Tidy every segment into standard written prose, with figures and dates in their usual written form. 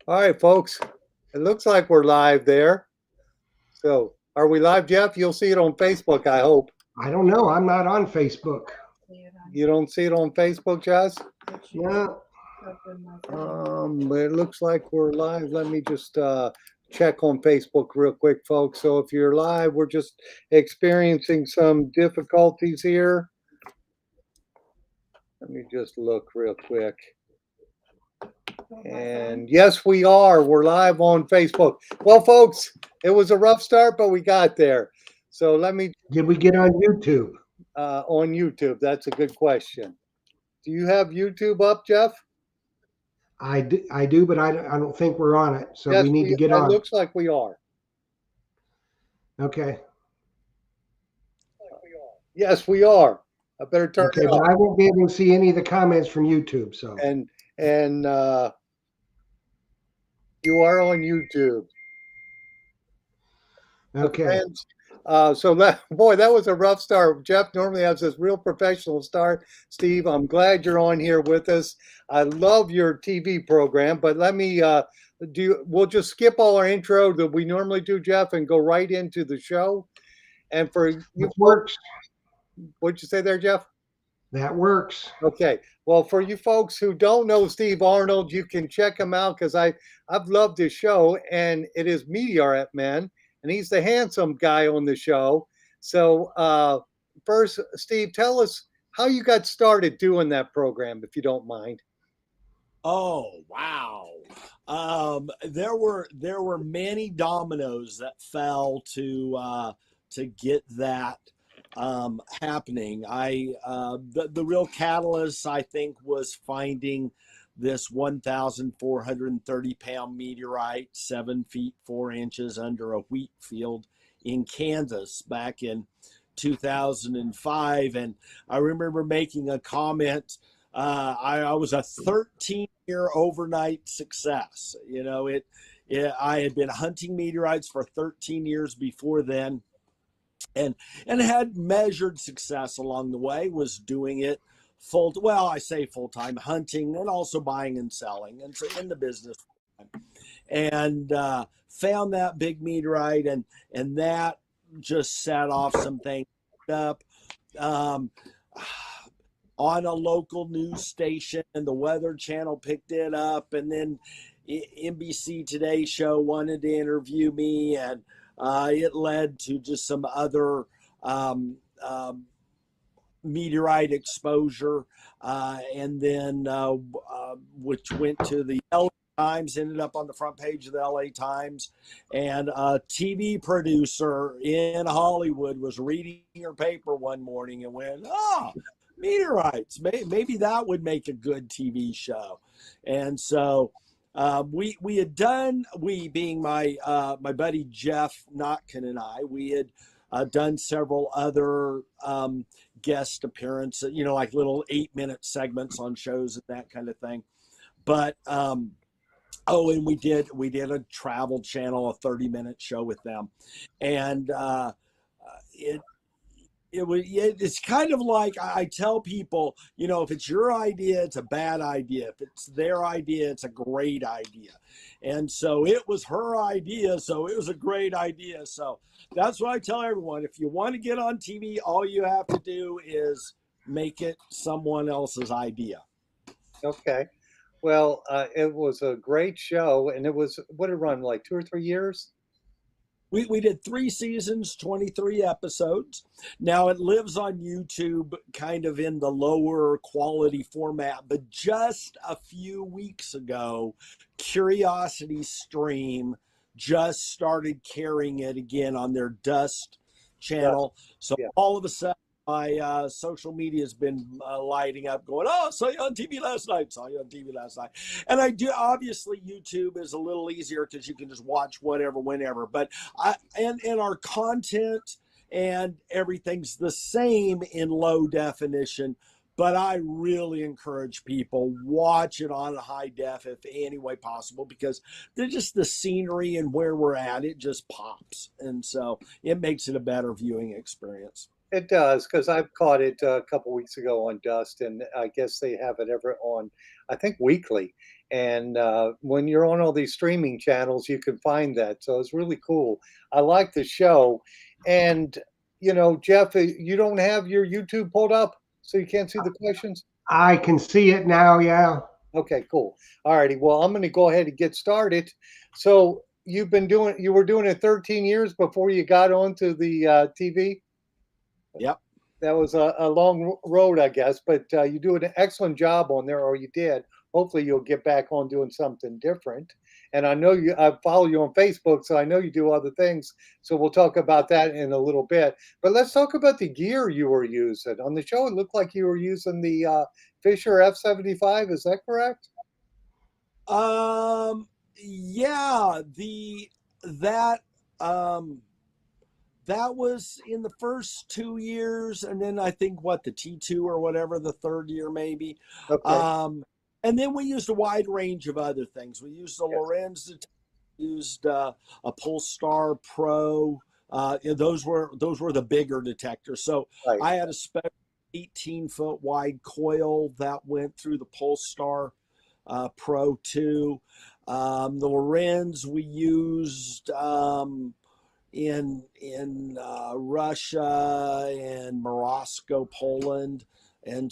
All right, folks. It looks like we're live there. So, are we live, Jeff? You'll see it on Facebook, I hope. I don't know. I'm not on Facebook. You don't see it on Facebook, Jess? No. It looks like we're live. Let me just check on Facebook real quick, folks. So, if you're live, we're just experiencing some difficulties here. Let me just look real quick. And yes, we are. We're live on Facebook. Well, folks, it was a rough start, but we got there. So let me Did we get on YouTube? on YouTube. That's a good question. Do you have YouTube up, Jeff? I do, but I don't think we're on it. So Yes, we need we. to get It on. looks like we are. Okay. Yes, we are. I better turn Okay, it but up. I won't be able to see any of the comments from YouTube. So And you are on YouTube. So okay. friends, so that boy, that was a rough start. Jeff normally has this real professional start. Steve, I'm glad you're on here with us. I love your TV program, but let me we'll just skip all our intro that we normally do, Jeff, and go right into the show. And for you That folks, works. what'd you say there, Jeff? That works. Okay. Well, for you folks who don't know Steve Arnold, you can check him out because I've loved his show, and it is Meteorite Man, and he's the handsome guy on the show. So, first, Steve, tell us how you got started doing that program, if you don't mind. Oh wow! There were many dominoes that fell to get that happening. The real catalyst I think was finding this 1,430-pound meteorite, 7 feet 4 inches under a wheat field in Kansas back in 2005, and I remember making a comment. I was a 13-year overnight success. I had been hunting meteorites for 13 years before then, and had measured success along the way. Was doing it I say full time hunting and also buying and selling, and so in the business, and found that big meteorite, and that just set off some things up. Um, on a local news station, and the Weather Channel picked it up, and then NBC Today show wanted to interview me, and it led to just some other um, meteorite exposure, and then which went to the LA Times, ended up on the front page of the LA Times, and a TV producer in Hollywood was reading her paper one morning and went, "Oh, meteorites! Maybe that would make a good TV show." And so we had done, we being my buddy Jeff Notkin and I, we had done several other guest appearances, like little 8-minute segments on shows and that kind of thing. But and we did a Travel Channel, a 30-minute show with them, and it it's kind of like I tell people, if it's your idea, it's a bad idea. If it's their idea, it's a great idea. And so it was her idea, so it was a great idea. So that's what I tell everyone. If you want to get on TV, all you have to do is make it someone else's idea. Okay. Well, it was a great show, and it was what did it run like 2 or 3 years? We did 3 seasons, 23 episodes. Now it lives on YouTube kind of in the lower quality format, but just a few weeks ago, Curiosity Stream just started carrying it again on their Dust Yes. channel. So Yeah. all of a sudden, my social media has been lighting up, going, "Oh, saw you on TV last night. Saw you on TV last night." And I do. Obviously, YouTube is a little easier because you can just watch whatever, whenever. But and our content and everything's the same in low definition. But I really encourage people watch it on high def if any way possible, because they're just the scenery and where we're at, it just pops, and so it makes it a better viewing experience. It does because I've caught it a couple weeks ago on Dust, and I guess they have it ever on, I think weekly. And when you're on all these streaming channels, you can find that. So it's really cool. I like the show. And, Jeff, you don't have your YouTube pulled up, so you can't see the questions? I can see it now. Yeah. Okay, cool. All righty. Well, I'm going to go ahead and get started. So you were doing it 13 years before you got onto the TV? Yep. That was a long road, I guess, but you do an excellent job on there, or you did. Hopefully, you'll get back on doing something different. And I follow you on Facebook, so I know you do other things. So we'll talk about that in a little bit. But let's talk about the gear you were using on the show. It looked like you were using the Fisher F-75. Is that correct? Yeah, that um that was in the first 2 years, and then I think the T2 or whatever, the third year maybe. Okay. And then we used a wide range of other things. We used the Yes. Lorenz, used a Polestar Pro. Those were the bigger detectors. So Right. I had a special 18-foot wide coil that went through the Polestar Pro 2. The Lorenz we used in Russia and Moscow, Poland, and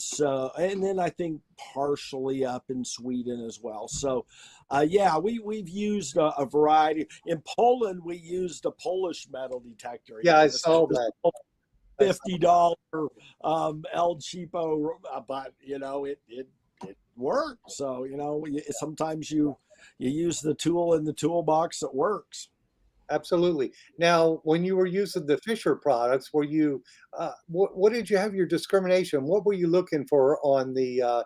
then I think partially up in Sweden as well. So, yeah, we've used a variety. In Poland, we used a Polish metal detector. Yeah, I saw that. $50 El Cheapo, but it worked. So sometimes you use the tool in the toolbox that works. Absolutely. Now, when you were using the Fisher products, were you what did you have your discrimination? What were you looking for on the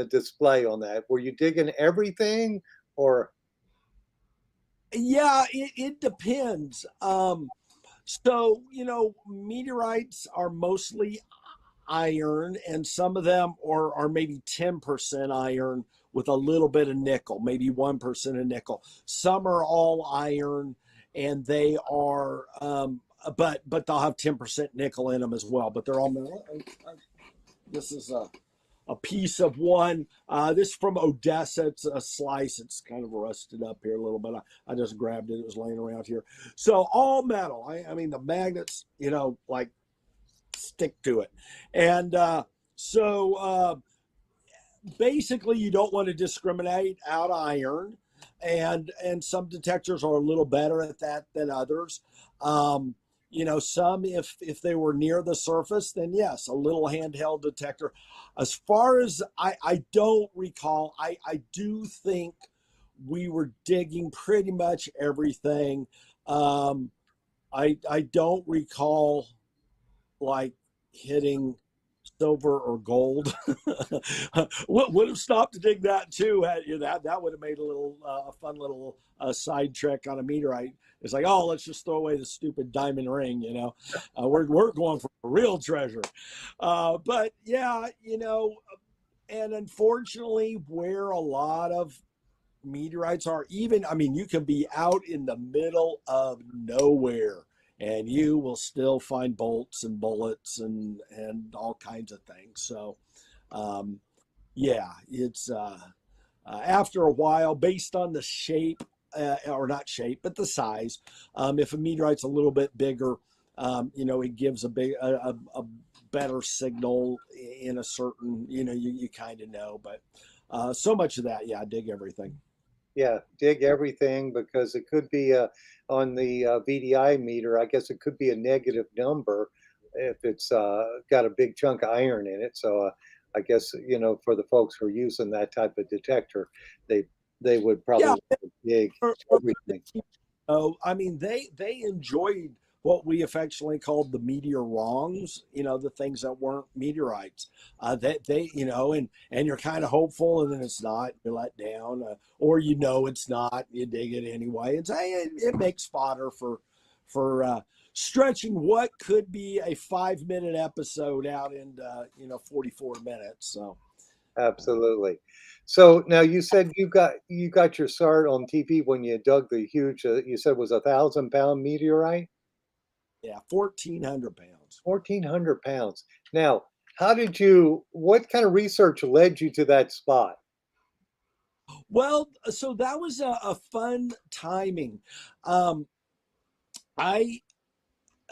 display on that? Were you digging everything or Yeah, it depends. So, meteorites are mostly iron, and some of them are maybe 10% iron with a little bit of nickel, maybe 1% of nickel. Some are all iron, and they are, but they'll have 10% nickel in them as well. But they're all metal. This is a piece of one. This is from Odessa. It's a slice. It's kind of rusted up here a little bit. I just grabbed it. It was laying around here. So all metal. I mean, the magnets, like stick to it. And so basically, you don't want to discriminate out iron. And some detectors are a little better at that than others. Some if they were near the surface, then yes, a little handheld detector. As far as I don't recall, I do think we were digging pretty much everything. I don't recall like hitting silver or gold. Would have stopped to dig that too. That would have made a fun little side trick on a meteorite. It's like, oh, let's just throw away the stupid diamond ring. We're going for real treasure. But yeah, and unfortunately, where a lot of meteorites are, even, I mean, you can be out in the middle of nowhere and you will still find bolts and bullets and all kinds of things. So yeah, it's after a while, based on the shape, or not shape but the size, if a meteorite's a little bit bigger, it gives a better signal in a certain, you kind of know. But so much of that, yeah, I dig everything. yeah, dig everything because it could be on the VDI meter. I guess it could be a negative number if it's got a big chunk of iron in it. So I guess for the folks who are using that type of detector, they they would probably Yeah, want to dig everything. oh, I mean, they enjoyed what we affectionately called the meteor wrongs. The things that weren't meteorites. They and you're kind of hopeful, and then it's not. You're let down, or it's not. You dig it anyway. It makes fodder for stretching what could be a 5-minute episode out into 44 minutes. So. Absolutely. So now you said you got your start on TV when you dug the huge. You said it was 1,000-pound meteorite. Yeah, 1,400 pounds. 1,400 pounds. Now, what kind of research led you to that spot? Well, so that was a fun timing. Um, I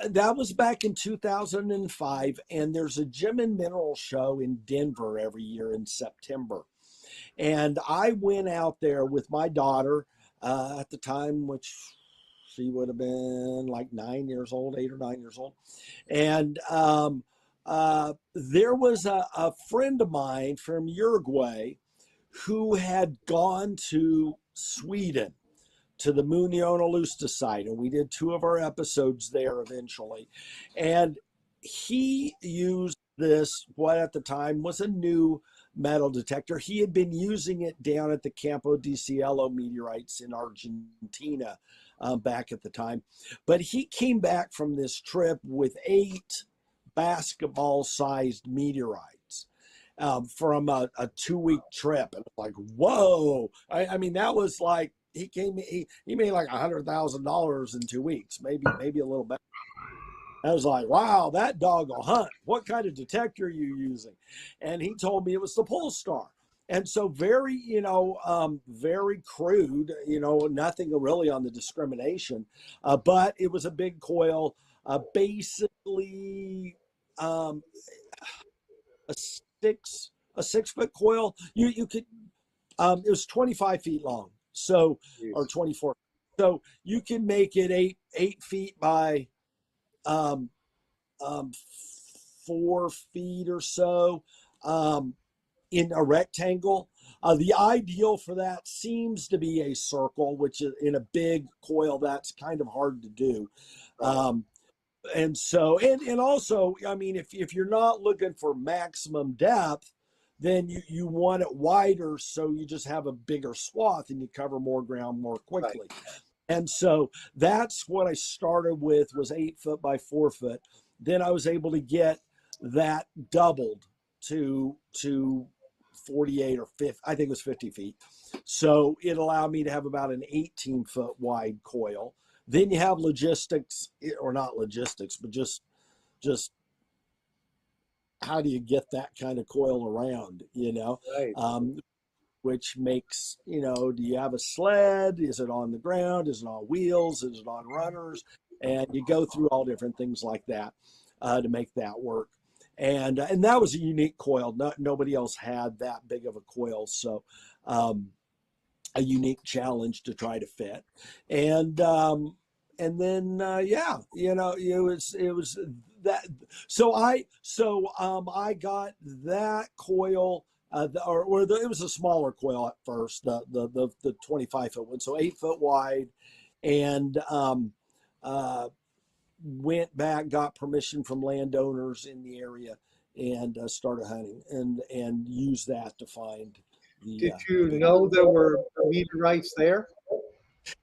that was back in 2005, and there's a gem and mineral show in Denver every year in September. And I went out there with my daughter at the time, which she would have been like 9 years old, 8 or 9 years old. And there was a friend of mine from Uruguay who had gone to Sweden to the Munionalusta site, and we did two of our episodes there eventually. And he used this, what at the time was a new metal detector. He had been using it down at the Campo di Cielo meteorites in Argentina back at the time. But he came back from this trip with 8 basketball-sized meteorites. From a 2-week trip, and like, whoa! I mean, that was like he made like $100,000 in 2 weeks, maybe a little better. I was like, wow, that dog will hunt. What kind of detector are you using? And he told me it was the Polestar. And so very, very crude, nothing really on the discrimination, but it was a big coil, basically a 6 foot coil. You could it was 25 feet long, so or 24. So you can make it 8 feet by um, 4 feet or so in a rectangle. The ideal for that seems to be a circle, which is in a big coil. That's kind of hard to do. And so, and also, I mean, if you're not looking for maximum depth, then you want it wider, so you just have a bigger swath and you cover more ground more quickly. Right. And so that's what I started with, was 8 foot by 4 foot. Then I was able to get that doubled to 48 or 50, I think it was 50 feet. So it allowed me to have about an 18-foot wide coil. Then you have logistics, or not logistics, but just how do you get that kind of coil around, Right. Which makes, do you have a sled? Is it on the ground? Is it on wheels? Is it on runners? And you go through all different things like that to make that work. And that was a unique coil. Nobody else had that big of a coil. So a unique challenge to try to fit. And then it was that. So I got that coil. It was a smaller coil at first, the 25 foot one, so 8 foot wide, and went back, got permission from landowners in the area, and started hunting and used that to find the. Did you know there were meteorites there?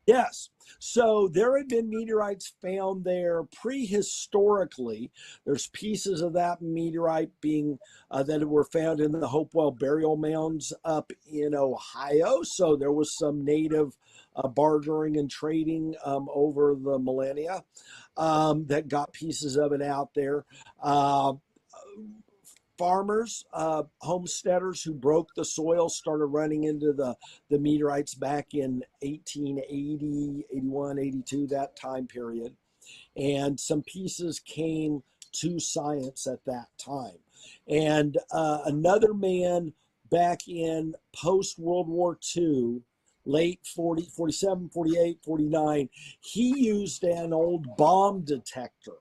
Yes. So there had been meteorites found there prehistorically. There's pieces of that meteorite being that were found in the Hopewell burial mounds up in Ohio. So there was some native bartering and trading over the millennia that got pieces of it out there. Farmers, homesteaders who broke the soil started running into the meteorites back in 1880, 81, 82, that time period. And some pieces came to science at that time. And another man back in post-World War II, late 40, 47, 48, 49, he used an old bomb detector,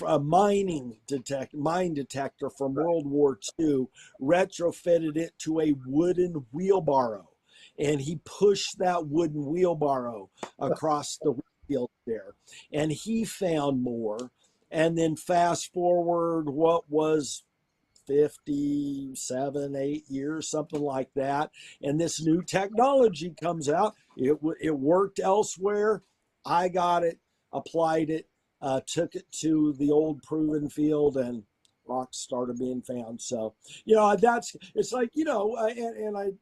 a mine detector from World War II, retrofitted it to a wooden wheelbarrow, and he pushed that wooden wheelbarrow across the field there, and he found more. And then fast forward, what was 57, 8 years, something like that, and this new technology comes out. It worked elsewhere. I got it, applied it, took it to the old proven field, and rocks started being found. So, it's like, and I,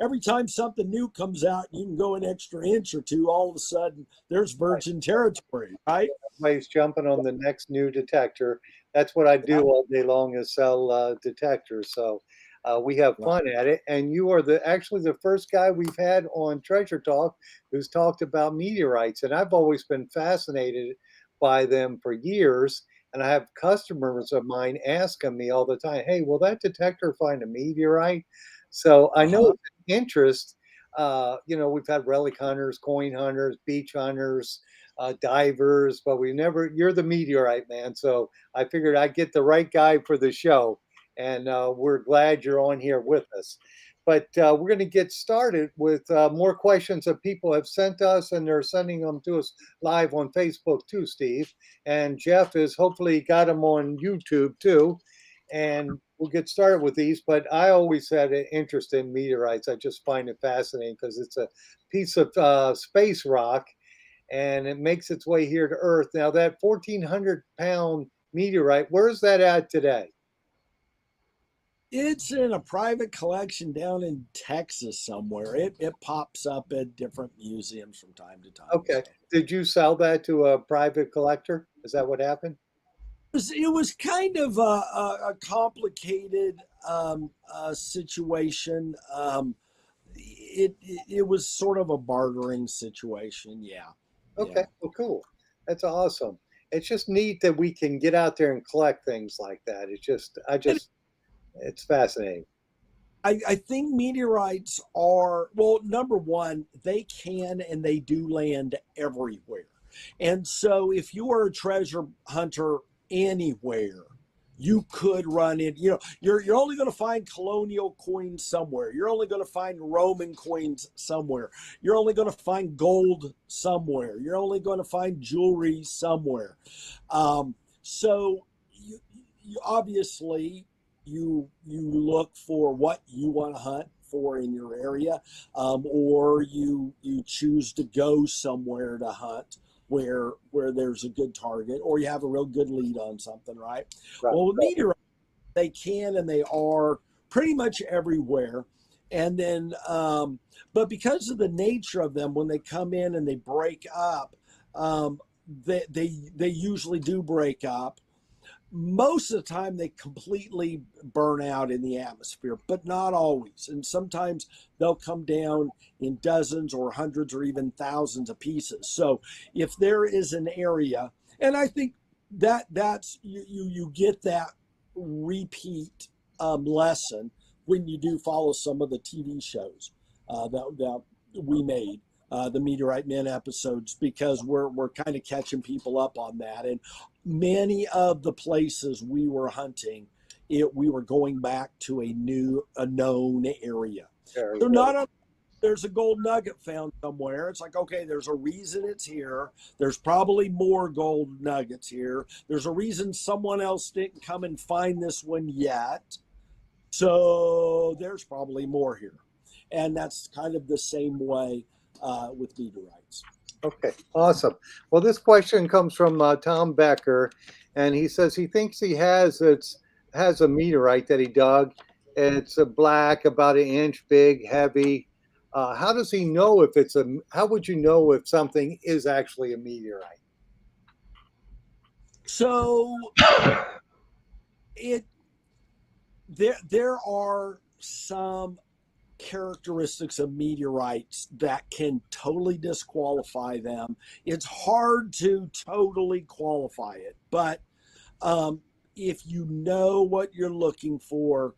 every time something new comes out, you can go an extra inch or two, all of a sudden there's virgin territory, right? Everybody's jumping on the next new detector. That's what I do all day long, is sell detectors. So We have Right. fun at it, and you are actually the first guy we've had on Treasure Talk who's talked about meteorites, and I've always been fascinated by them for years. And I have customers of mine asking me all the time, "Hey, will that detector find a meteorite?" So I know Uh-huh. it's an interest. We've had relic hunters, coin hunters, beach hunters, divers, but we never. You're the meteorite man, so I figured I'd get the right guy for the show, and we're glad you're on here with us. But we're going to get started with more questions that people have sent us, and they're sending them to us live on Facebook too, Steve. And Jeff has hopefully got them on YouTube too. And we'll get started with these. But I always had an interest in meteorites. I just find it fascinating because it's a piece of space rock and it makes its way here to Earth. Now, that 1,400-pound meteorite, where's that at today? It's in a private collection down in Texas somewhere. It pops up at different museums from time to time. Okay. Did you sell that to a private collector? Is that what happened? It was kind of a complicated situation. It was sort of a bartering situation. Yeah, Okay. yeah. Well, cool. That's awesome. It's just neat that we can get out there and collect things like that. And It's fascinating. I think meteorites are, well, number one, they can and they do land everywhere. And so if you are a treasure hunter anywhere, you could run in, you're only going to find colonial coins somewhere. You're only going to find Roman coins somewhere. You're only going to find gold somewhere. You're only going to find jewelry somewhere. So you obviously you look for what you want to hunt for in your area, or you choose to go somewhere to hunt where there's a good target, or you have a real good lead on something, right? Right. Well, with meteorites, they can and they are pretty much everywhere. And then, but because of the nature of them, when they come in and they break up, um, they usually do break up. Most of the time they completely burn out in the atmosphere, but not always. And sometimes they'll come down in dozens or hundreds or even thousands of pieces. So if there is an area, and I think that's you get that repeat lesson when you do follow some of the TV shows that we made, the Meteorite Men episodes, because we're kind of catching people up on that. And many of the places we were hunting, we were going back to a known area. Very So good. not a, there's a gold nugget found somewhere. It's like, okay, there's a reason it's here. There's probably more gold nuggets here. There's a reason someone else didn't come and find this one yet. So there's probably more here. And that's kind of the same way with meteorites. Okay, awesome. Well, this question comes from Tom Becker, and he says he thinks he has a meteorite that he dug. It's a black, about an inch big, heavy. How does he know if it's a? How would you know if something is actually a meteorite? So it there are some characteristics of meteorites that can totally disqualify them. It's hard to totally qualify it, but if you know what you're looking for,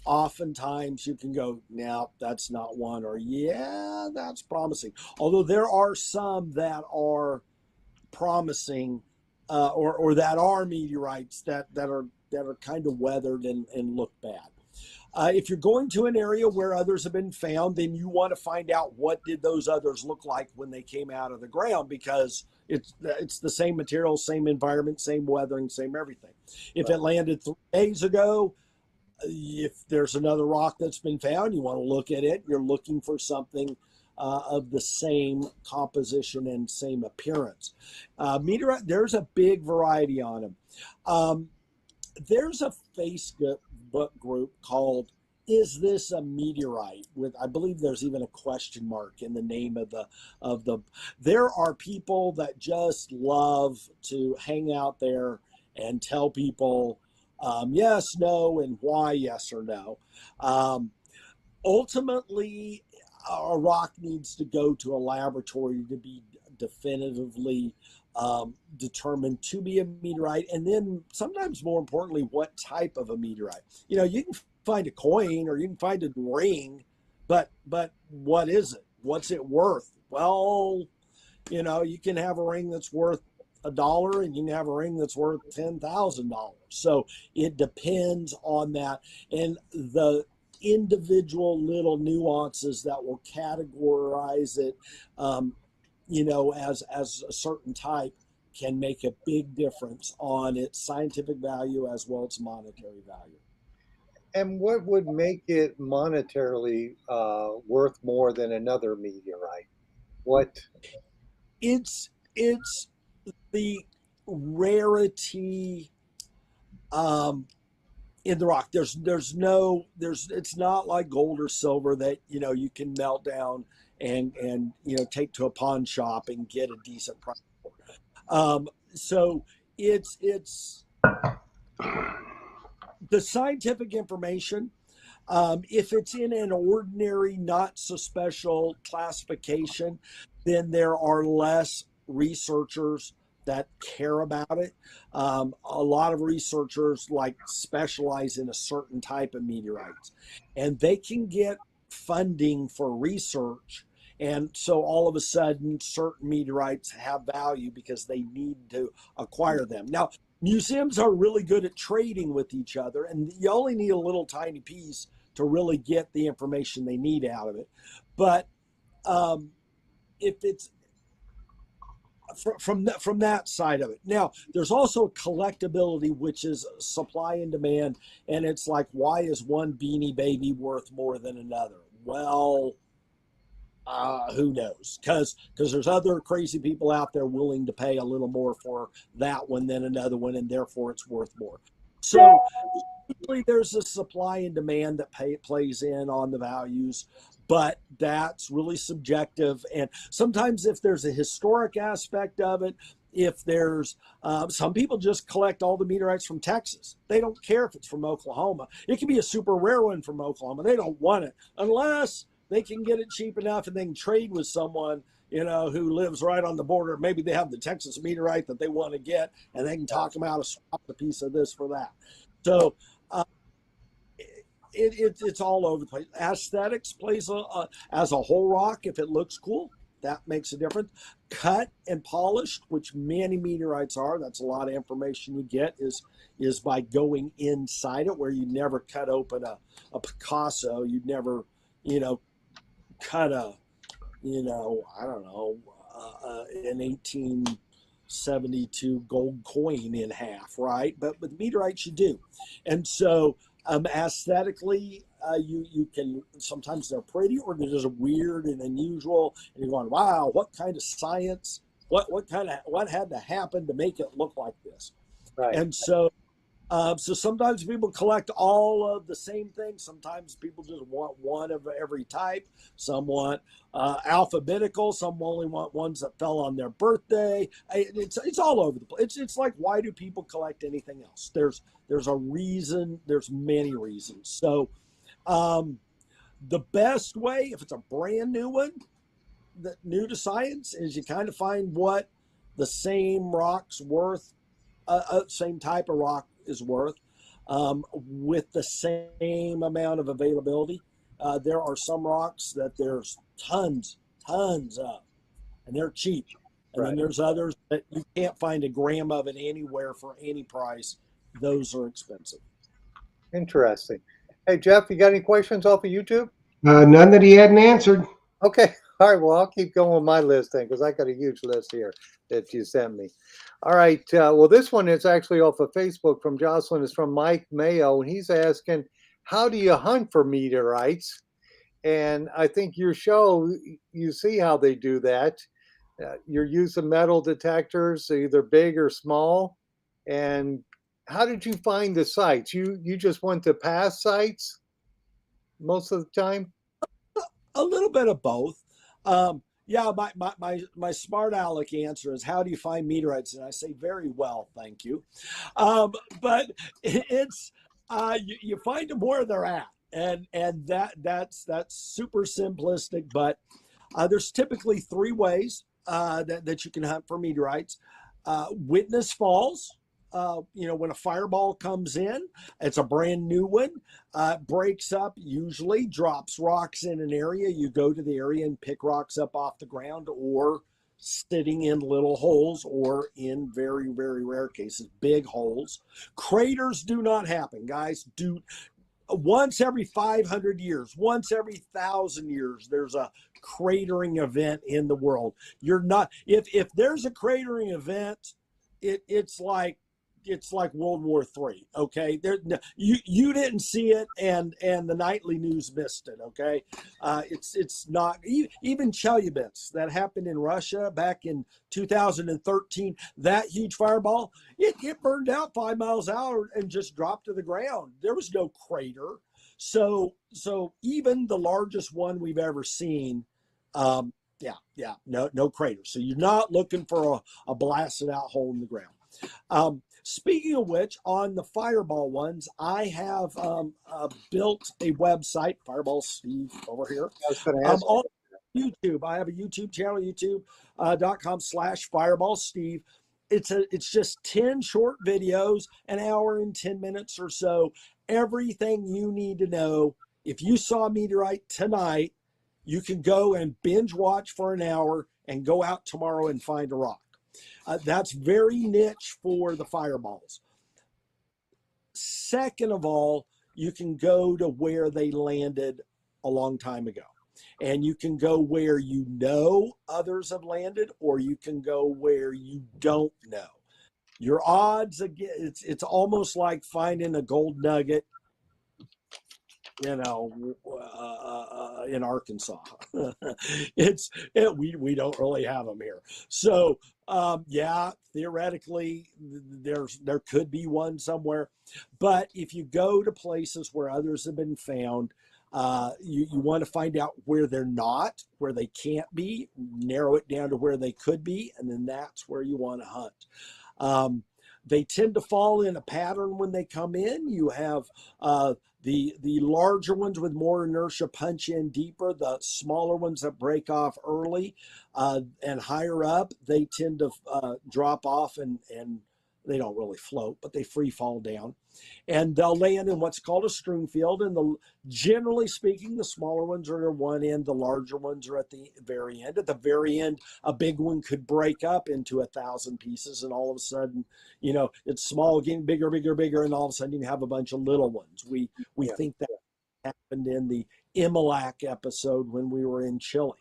oftentimes you can go, now that's not one, or yeah, that's promising. Although there are some that are promising, or that are meteorites that are kind of weathered and look bad. If you're going to an area where others have been found, then you want to find out what did those others look like when they came out of the ground, because it's the same material, same environment, same weathering, same everything. If it landed 3 days ago, if there's another rock that's been found, you want to look at it. You're looking for something of the same composition and same appearance. Meteorite, there's a big variety on them. There's a Facebook group called "Is This a Meteorite?" with, I believe there's even a question mark in the name of the. There are people that just love to hang out there and tell people Yes, no, and why yes or no. Um, Ultimately, a rock needs to go to a laboratory to be definitively determined to be a meteorite, and then sometimes more importantly, what type of a meteorite. You can find a coin or you can find a ring, but what is it? What's it worth? Well, you can have a ring that's worth $1 and you can have a ring that's worth $10,000. So it depends on that. And the individual little nuances that will categorize it, as a certain type can make a big difference on its scientific value as well as monetary value. And what would make it monetarily worth more than another meteorite? What? It's the rarity um, in the rock. There's it's not like gold or silver that you can melt down and take to a pawn shop and get a decent price for. So it's the scientific information. If it's in an ordinary, not so special classification, then there are less researchers that care about it. A lot of researchers specialize in a certain type of meteorites, and they can get funding for research. And so all of a sudden, certain meteorites have value because they need to acquire them. Now, museums are really good at trading with each other, and you only need a little tiny piece to really get the information they need out of it. But if it's from that side of it, now there's also collectability, which is supply and demand, and it's like, why is one Beanie Baby worth more than another? Well, who knows? Because there's other crazy people out there willing to pay a little more for that one than another one, and therefore it's worth more. So usually there's a supply and demand that plays in on the values, but that's really subjective. And sometimes if there's a historic aspect of it, if there's some people just collect all the meteorites from Texas. They don't care if it's from Oklahoma. It can be a super rare one from Oklahoma. They don't want it unless they can get it cheap enough and they can trade with someone who lives right on the border. Maybe they have the Texas meteorite that they want to get, and they can talk them out of swap a piece of this for that. So it's all over the place. Aesthetics plays as a whole rock. If it looks cool, that makes a difference. Cut and polished, which many meteorites are. That's a lot of information you get is by going inside it, where you never cut open a Picasso. You'd never, cut I don't know, an 1872 gold coin in half, right? But with meteorites, you do. And so aesthetically, you can sometimes they're pretty or they're just weird and unusual, and you're going, wow, what kind of science? What had to happen to make it look like this? Right. And so sometimes people collect all of the same things. Sometimes people just want one of every type. Some want alphabetical. Some only want ones that fell on their birthday. It's all over the place. It's like, why do people collect anything else? There's a reason. There's many reasons. So the best way, if it's a brand new one, that new to science, is you kind of find what the same rock's worth, same type of rock is worth, with the same amount of availability. There are some rocks that there's tons of, and they're cheap. And then there's others that you can't find a gram of it anywhere for any price. Those are expensive. Interesting. Hey, Jeff, you got any questions off of YouTube? None that he hadn't answered. Okay. All right. Well, I'll keep going with my list then, because I got a huge list here that you sent me. All right. Well, this one is actually off of Facebook from Jocelyn. It's from Mike Mayo, and he's asking, how do you hunt for meteorites? And I think your show, you see how they do that. You're using metal detectors, either big or small. And how did you find the sites? You just went to past sites most of the time? A little bit of both. Yeah, my smart aleck answer is, how do you find meteorites? And I say, very well, thank you. But it's you find them where they're at, and that's super simplistic. But there's typically three ways that you can hunt for meteorites. Witness falls. When a fireball comes in, it's a brand new one, breaks up, usually drops rocks in an area. You go to the area and pick rocks up off the ground, or sitting in little holes, or in very, very rare cases, big holes. Craters do not happen, guys. Once every 500 years, once every 1,000 years, there's a cratering event in the world. You're not, if there's a cratering event, it's like World War III. Okay, you didn't see it, and the nightly news missed it. Okay, it's not even Chelyabinsk, that happened in Russia back in 2013. That huge fireball, it burned out 5 miles an hour and just dropped to the ground. There was no crater. So even the largest one we've ever seen, no crater. So you're not looking for a blasted out hole in the ground. Speaking of which, on the fireball ones, I have built a website, Fireball Steve over here. I was going to ask. On YouTube, I have a YouTube channel, youtube.com/Fireball Steve. It's just 10 short videos, an hour and 10 minutes or so. Everything you need to know. If you saw a meteorite tonight, you can go and binge watch for an hour and go out tomorrow and find a rock. That's very niche for the fireballs. Second of all, you can go to where they landed a long time ago. And you can go where you know others have landed, or you can go where you don't know. Your odds, again, it's almost like finding a gold nugget, in Arkansas. We don't really have them here. So theoretically there could be one somewhere, but if you go to places where others have been found, you want to find out where they're not, where they can't be, narrow it down to where they could be, and then that's where you want to hunt. They tend to fall in a pattern when they come in. You have the larger ones with more inertia punch in deeper. The smaller ones that break off early and higher up, they tend to drop off, and they don't really float, but they free fall down. And they'll land in what's called a strewn field. And generally speaking, the smaller ones are at one end, the larger ones are at the very end. At the very end, a big one could break up into 1,000 pieces, and all of a sudden, it's small, getting bigger, bigger, bigger, and all of a sudden you have a bunch of little ones. We think that happened in the Imilac episode when we were in Chile.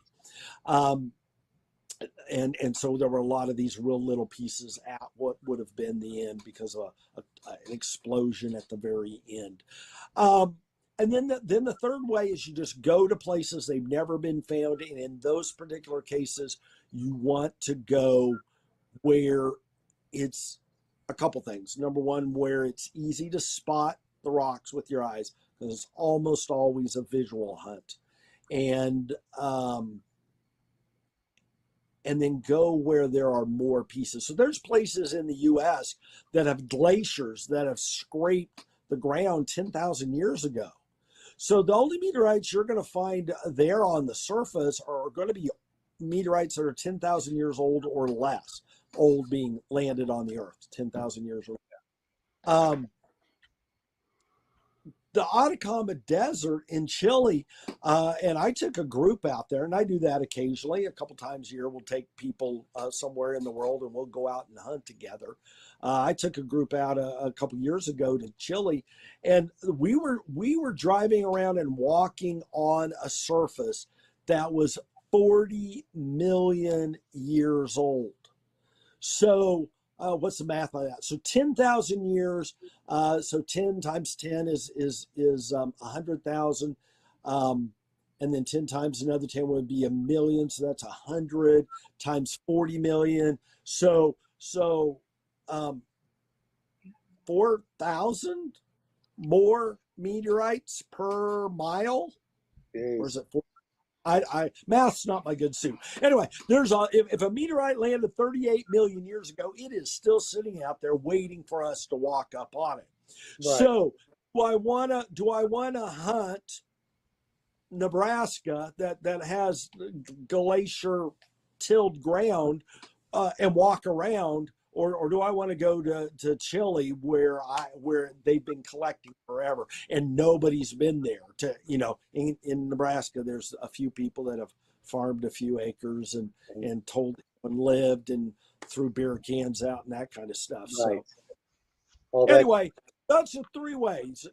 And so there were a lot of these real little pieces at what would have been the end because of an explosion at the very end. And then the third way is you just go to places they've never been found. And in those particular cases, you want to go where it's a couple things. Number one, where it's easy to spot the rocks with your eyes, because it's almost always a visual hunt. And then go where there are more pieces. So there's places in the U.S. that have glaciers that have scraped the ground 10,000 years ago. So the only meteorites you're going to find there on the surface are going to be meteorites that are 10,000 years old or less, old being landed on the Earth, 10,000 years or less. The Atacama Desert in Chile, and I took a group out there, and I do that occasionally. A couple times a year, we'll take people somewhere in the world, and we'll go out and hunt together. I took a group out a couple years ago to Chile, and we were driving around and walking on a surface that was 40 million years old. So what's the math on that? So 10,000 years. So 10 times 10 is 100,000. And then 10 times another 10 would be a million. So that's 100 times 40 million. So 4,000 more meteorites per mile. Jeez. Or is it 4? Math's not my good suit. Anyway, if a meteorite landed 38 million years ago, it is still sitting out there waiting for us to walk up on it. Right. So do I wanna hunt Nebraska that has glacier tilled ground and walk around, or do I want to go to Chile where they've been collecting forever and nobody's been there? In Nebraska, there's a few people that have farmed a few acres and told and lived and threw beer cans out and that kind of stuff. Right. So All that. anyway, that's the three ways.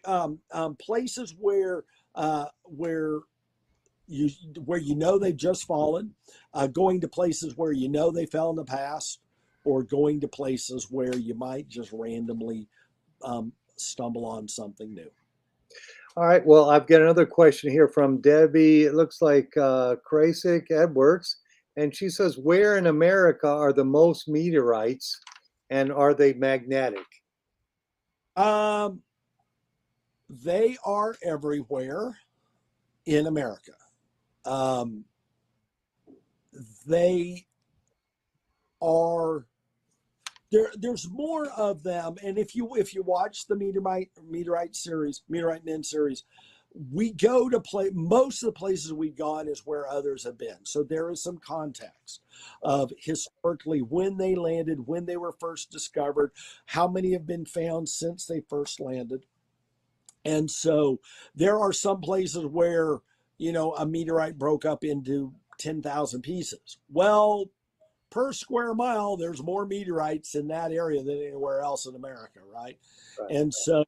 Places where you know they've just fallen, going to places where you know they fell in the past, or going to places where you might just randomly stumble on something new. All right. Well, I've got another question here from Debbie. It looks like Krasik Edwards. And she says, where in America are the most meteorites and are they magnetic? They are everywhere in America. They are there's more of them, and if you watch the Meteorite Men series, we go to play most of the places we've gone is where others have been. So there is some context of historically when they landed, when they were first discovered, how many have been found since they first landed. And so there are some places where, a meteorite broke up into 10,000 pieces. Well, per square mile, there's more meteorites in that area than anywhere else in America, right? Right. And so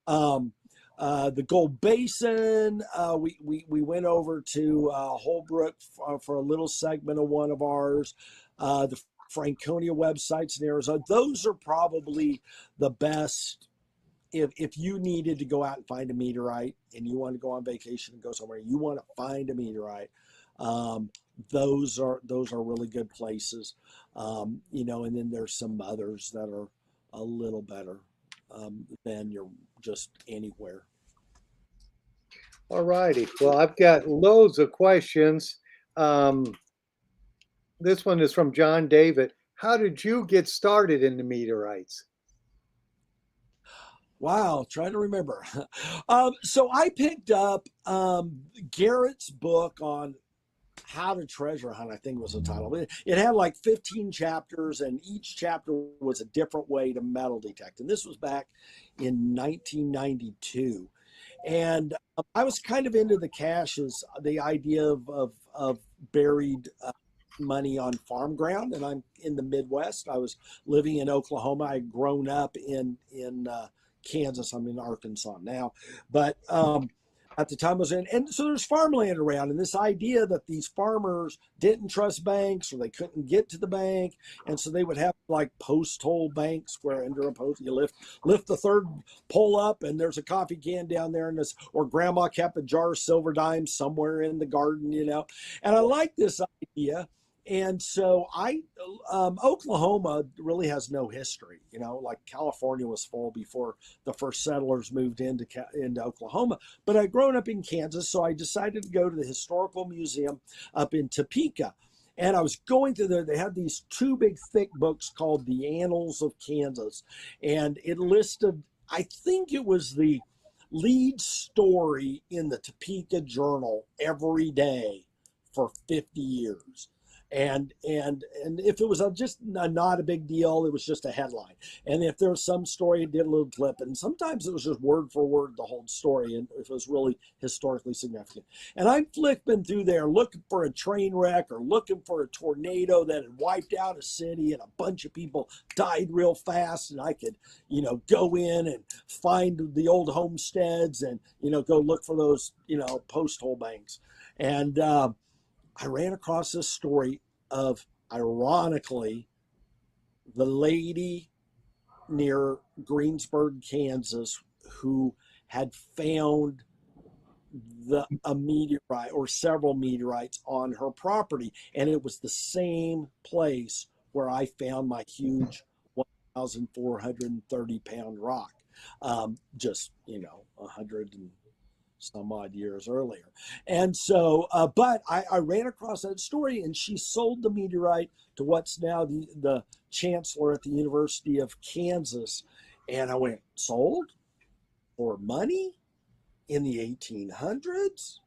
the Gold Basin, we went over to Holbrook for a little segment of one of ours. The Franconia websites in Arizona, those are probably the best. If you needed to go out and find a meteorite and you want to go on vacation and go somewhere, you want to find a meteorite. Those are really good places, and then there's some others that are a little better than you're just anywhere. All righty. Well, I've got loads of questions. This one is from John David. How did you get started in the meteorites? Wow, trying to remember. So I picked up Garrett's book on how to treasure hunt, I think was the title. It had like 15 chapters, and each chapter was a different way to metal detect. And this was back in 1992. And I was kind of into the caches, the idea of buried money on farm ground. And I'm in the Midwest. I was living in Oklahoma. I'd grown up in Kansas. I'm in Arkansas now. But at the time I was in, and so there's farmland around, and this idea that these farmers didn't trust banks or they couldn't get to the bank, and so they would have like post hole banks where under a post you lift the third pole up and there's a coffee can down there, and this, or grandma kept a jar of silver dimes somewhere in the garden, and I like this idea. And so Oklahoma really has no history, like California was full before the first settlers moved into Oklahoma. But I'd grown up in Kansas, so I decided to go to the historical museum up in Topeka. And I was going through there. They had these two big thick books called the Annals of Kansas. And it listed, I think it was the lead story in the Topeka Journal every day for 50 years. And if it was just not a big deal, it was just a headline. And if there was some story, it did a little clip. And sometimes it was just word for word the whole story, and if it was really historically significant. And I'm flipping through there looking for a train wreck or looking for a tornado that had wiped out a city and a bunch of people died real fast. And I could, go in and find the old homesteads and, go look for those, post hole banks. And I ran across this story of, ironically, the lady near Greensburg, Kansas, who had found a meteorite or several meteorites on her property. And it was the same place where I found my huge 1,430 pound rock, just, 100 and some odd years earlier. And so, but I ran across that story, and she sold the meteorite to what's now the chancellor at the University of Kansas. And I went, sold for money in the 1800s?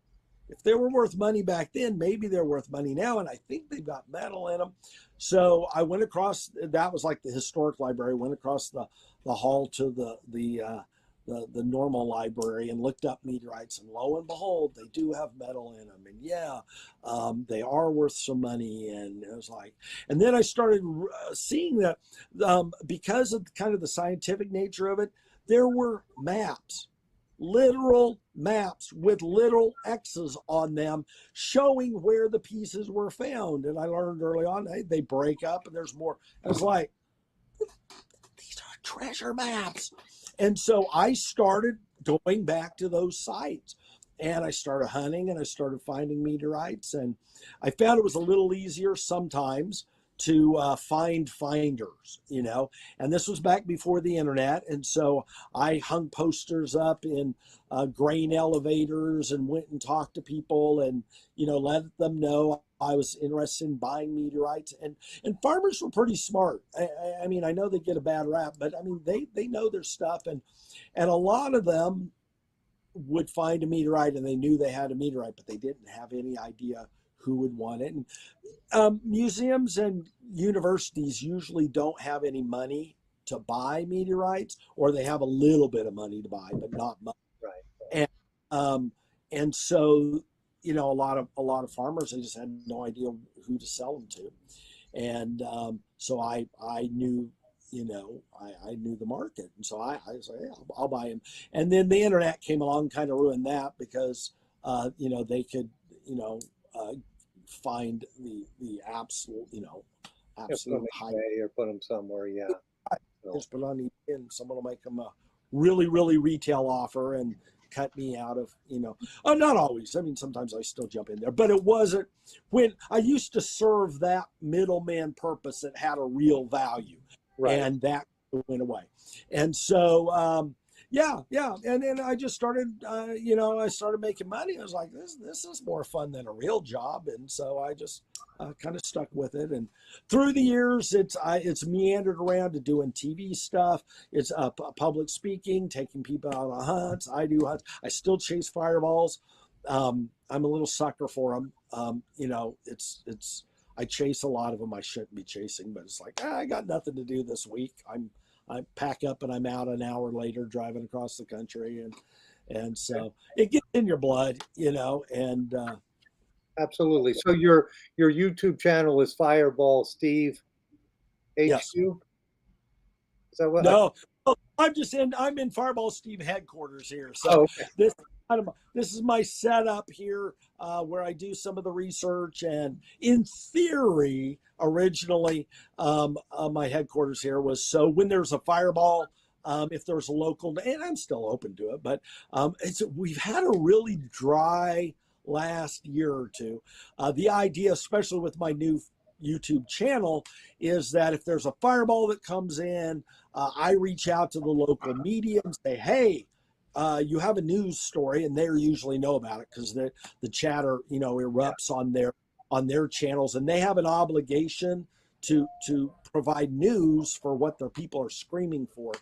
If they were worth money back then, maybe they're worth money now. And I think they've got metal in them. So I went across, that was like the historic library, went across the hall to the normal library and looked up meteorites, and lo and behold, they do have metal in them. And yeah, they are worth some money. And it was like, and then I started seeing that because of kind of the scientific nature of it, there were maps, literal maps with little X's on them showing where the pieces were found. And I learned early on, they break up and there's more. I was like, these are treasure maps. And so I started going back to those sites, and I started hunting, and I started finding meteorites. And I found it was a little easier sometimes to find finders, and this was back before the internet. And so I hung posters up in grain elevators and went and talked to people and, let them know I was interested in buying meteorites. And farmers were pretty smart. I mean, I know they get a bad rap, but I mean, they know their stuff. And a lot of them would find a meteorite, and they knew they had a meteorite, but they didn't have any idea who would want it. And museums and universities usually don't have any money to buy meteorites, or they have a little bit of money to buy, but not much. Right. And so, a lot of farmers, they just had no idea who to sell them to. And so I knew, I knew the market. And so I was like, yeah, I'll buy them. And then the internet came along, kind of ruined that, because, they could, find the absolute, absolute high. Or put them somewhere, yeah. Just put on eBay, and someone will make them a really, really retail offer and cut me out of, not always. I mean, sometimes I still jump in there, but it wasn't when I used to serve that middleman purpose that had a real value, Right. and that went away. And so, yeah. And then I just started, I started making money. I was like, this is more fun than a real job. And so I just kind of stuck with it. And through the years, it's meandered around to doing TV stuff. It's public speaking, taking people out on hunts. I do hunts. I still chase fireballs. I'm a little sucker for them. I chase a lot of them I shouldn't be chasing, but it's like, I got nothing to do this week. I pack up and I'm out an hour later driving across the country. And so it gets in your blood, and Absolutely. So your YouTube channel is Fireball Steve HQ? Yes. Is that what? No, I'm in Fireball Steve headquarters here. So okay. this is my setup here, where I do some of the research. And in theory, originally, my headquarters here was so when there's a fireball, if there's a local, and I'm still open to it, but we've had a really dry last year or two. The idea, especially with my new YouTube channel, is that if there's a fireball that comes in, I reach out to the local media and say, hey, you have a news story, and they usually know about it because the chatter, erupts on their channels, and they have an obligation to provide news for what their people are screaming for.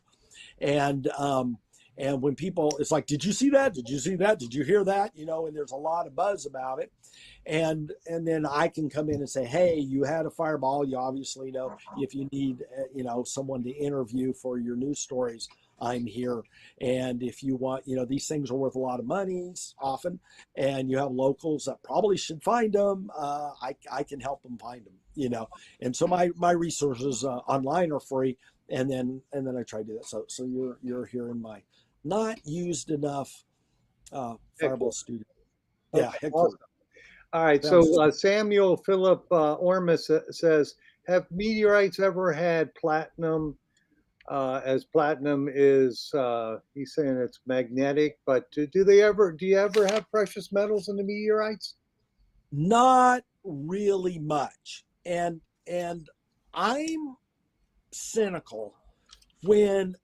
And when people, it's like, did you see that? Did you see that? Did you hear that? And there's a lot of buzz about it. And then I can come in and say, hey, you had a fireball. You obviously know if you need, someone to interview for your news stories, I'm here. And if you want, these things are worth a lot of money often, and you have locals that probably should find them. I can help them find them, And so my resources online are free. And then I try to do that. So you're hearing my not used enough Fireball studio. Yeah. Okay, awesome. All right. So Samuel Philip Ormus says, have meteorites ever had platinum? As platinum is, he's saying it's magnetic, but do you ever have precious metals in the meteorites? Not really much. And I'm cynical when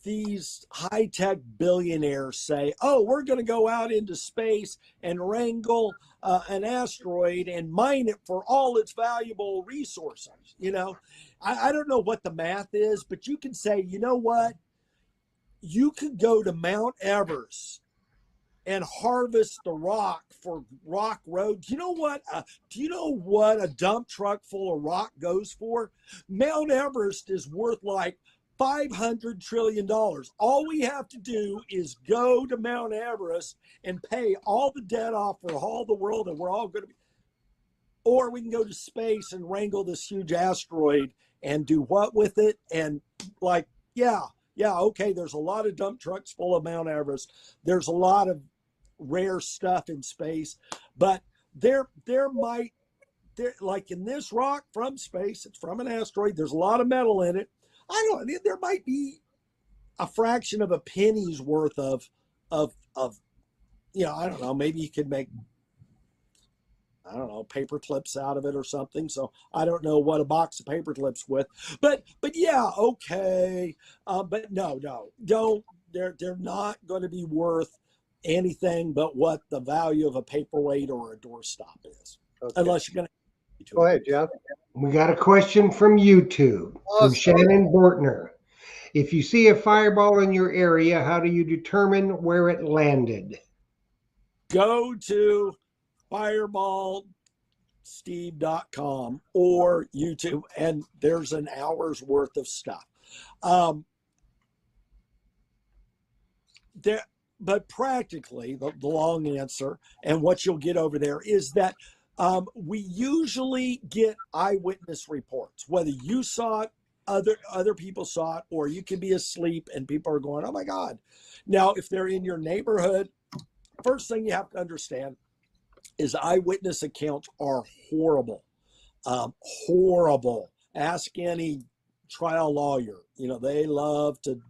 these high-tech billionaires say, oh, we're going to go out into space and wrangle an asteroid and mine it for all its valuable resources. You know, I don't know what the math is, but you can say, you know what? You could go to Mount Everest and harvest the rock for rock road. Do you know what? Do you know what a dump truck full of rock goes for? Mount Everest is worth like $500 trillion. All we have to do is go to Mount Everest and pay all the debt off for all the world, and we're all going to be. Or we can go to space and wrangle this huge asteroid and do what with it? And like, yeah, okay. There's a lot of dump trucks full of Mount Everest. There's a lot of rare stuff in space, but there might there like in this rock from space, it's from an asteroid, there's a lot of metal in it. I don't there might be a fraction of a penny's worth of you know, I don't know, maybe you could make, I don't know, paper clips out of it or something. So I don't know what a box of paper clips with, but yeah, okay. But no, don't. They're not going to be worth anything but what the value of a paperweight or a doorstop is, Okay. unless you're going to. Go ahead, Jeff. We got a question from YouTube from Awesome. Shannon Bortner. If you see a fireball in your area, how do you determine where it landed? Go to fireballsteve.com or YouTube, and there's an hour's worth of stuff. There, but practically, the long answer, and what you'll get over there is that we usually get eyewitness reports, whether you saw it, other people saw it, or you can be asleep and people are going, "Oh my God!" Now, if they're in your neighborhood, first thing you have to understand is eyewitness accounts are horrible, horrible. Ask any trial lawyer. You know, they love to